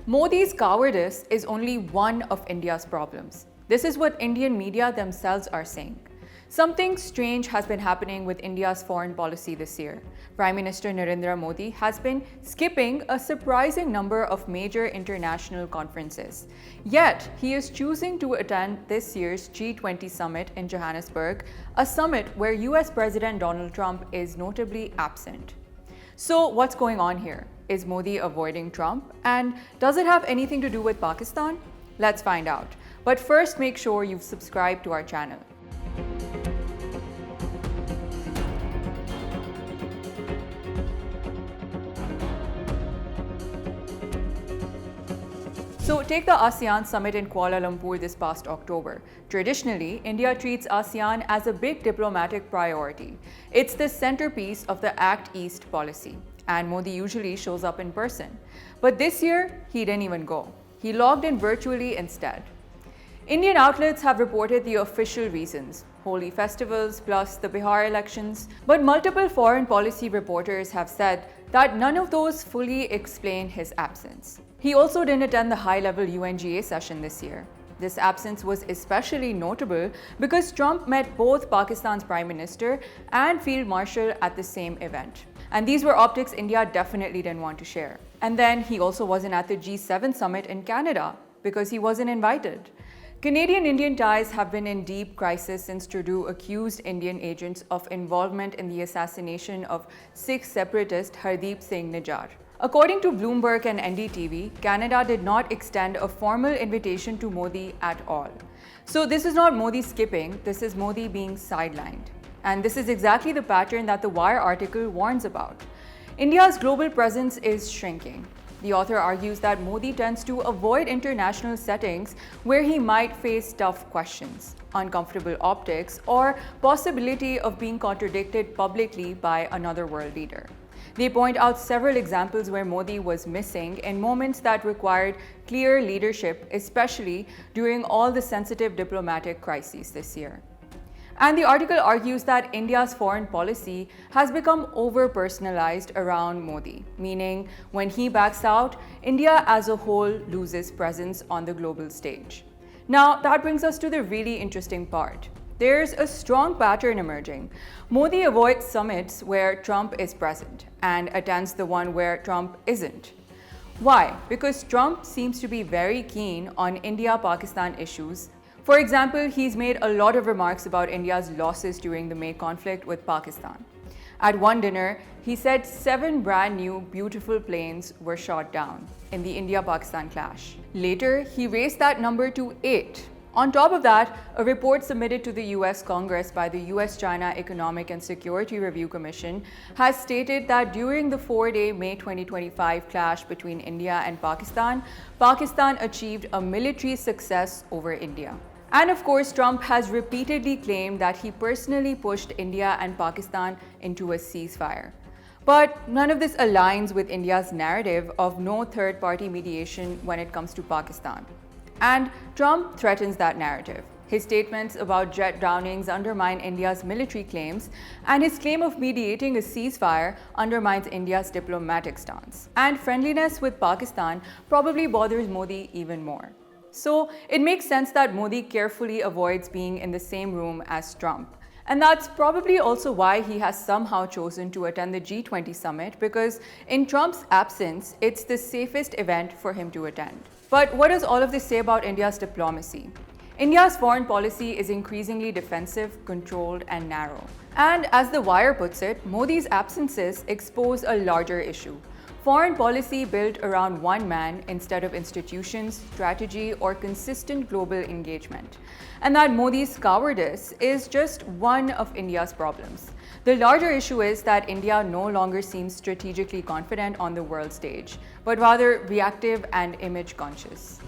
Modi's cowardice is only one of India's problems. This is what Indian media themselves are saying. Something strange has been happening with India's foreign policy this year. Prime Minister Narendra Modi has been skipping a surprising number of major international conferences. Yet, he is choosing to attend this year's G20 summit in Johannesburg, a summit where US President Donald Trump is notably absent. So, what's going on here? Is Modi avoiding Trump? And does it have anything to do with Pakistan? Let's find out. But first, make sure you've subscribed to our channel. So take the ASEAN summit in Kuala Lumpur this past October. Traditionally, India treats ASEAN as a big diplomatic priority. It's the centerpiece of the Act East policy, and Modi usually shows up in person. But this year, he didn't even go. He logged in virtually instead. Indian outlets have reported the official reasons: holy festivals plus the Bihar elections. But multiple foreign policy reporters have said that none of those fully explain his absence. He also didn't attend the high-level UNGA session this year. This absence was especially notable because Trump met both Pakistan's Prime Minister and Field Marshal at the same event. And these were optics India definitely didn't want to share. And then he also wasn't at the G7 summit in Canada because he wasn't invited. Canadian-Indian ties have been in deep crisis since Trudeau accused Indian agents of involvement in the assassination of Sikh separatist Hardeep Singh Nijjar. According to Bloomberg and NDTV, Canada did not extend a formal invitation to Modi at all. So this is not Modi skipping, this is Modi being sidelined. And this is exactly the pattern that the Wire article warns about. India's global presence is shrinking. The author argues that Modi tends to avoid international settings where he might face tough questions, uncomfortable optics, or possibility of being contradicted publicly by another world leader. They point out several examples where Modi was missing in moments that required clear leadership, especially during all the sensitive diplomatic crises this year. And the article argues that India's foreign policy has become over-personalized around Modi, meaning when he backs out, India as a whole loses presence on the global stage. Now, that brings us to the really interesting part. There's a strong pattern emerging. Modi avoids summits where Trump is present and attends the one where Trump isn't. Why? Because Trump seems to be very keen on India-Pakistan issues. For example, he's made a lot of remarks about India's losses during the May conflict with Pakistan. At one dinner, he said 7 brand new, beautiful planes were shot down in the India-Pakistan clash. Later, he raised that number to 8. On top of that, a report submitted to the US Congress by the US-China Economic and Security Review Commission has stated that during the 4-day May 2025 clash between India and Pakistan, Pakistan achieved a military success over India. And of course, Trump has repeatedly claimed that he personally pushed India and Pakistan into a ceasefire. But none of this aligns with India's narrative of no third-party mediation when it comes to Pakistan. And Trump threatens that narrative. His statements about jet downings undermine India's military claims, and his claim of mediating a ceasefire undermines India's diplomatic stance. And friendliness with Pakistan probably bothers Modi even more. So it makes sense that Modi carefully avoids being in the same room as Trump. And that's probably also why he has somehow chosen to attend the G20 summit, because in Trump's absence, it's the safest event for him to attend. But what does all of this say about India's diplomacy? India's foreign policy is increasingly defensive, controlled, and narrow. And as The Wire puts it, Modi's absences expose a larger issue: foreign policy built around one man instead of institutions, strategy, or consistent global engagement. And that Modi's cowardice is just one of India's problems. The larger issue is that India no longer seems strategically confident on the world stage, but rather reactive and image conscious.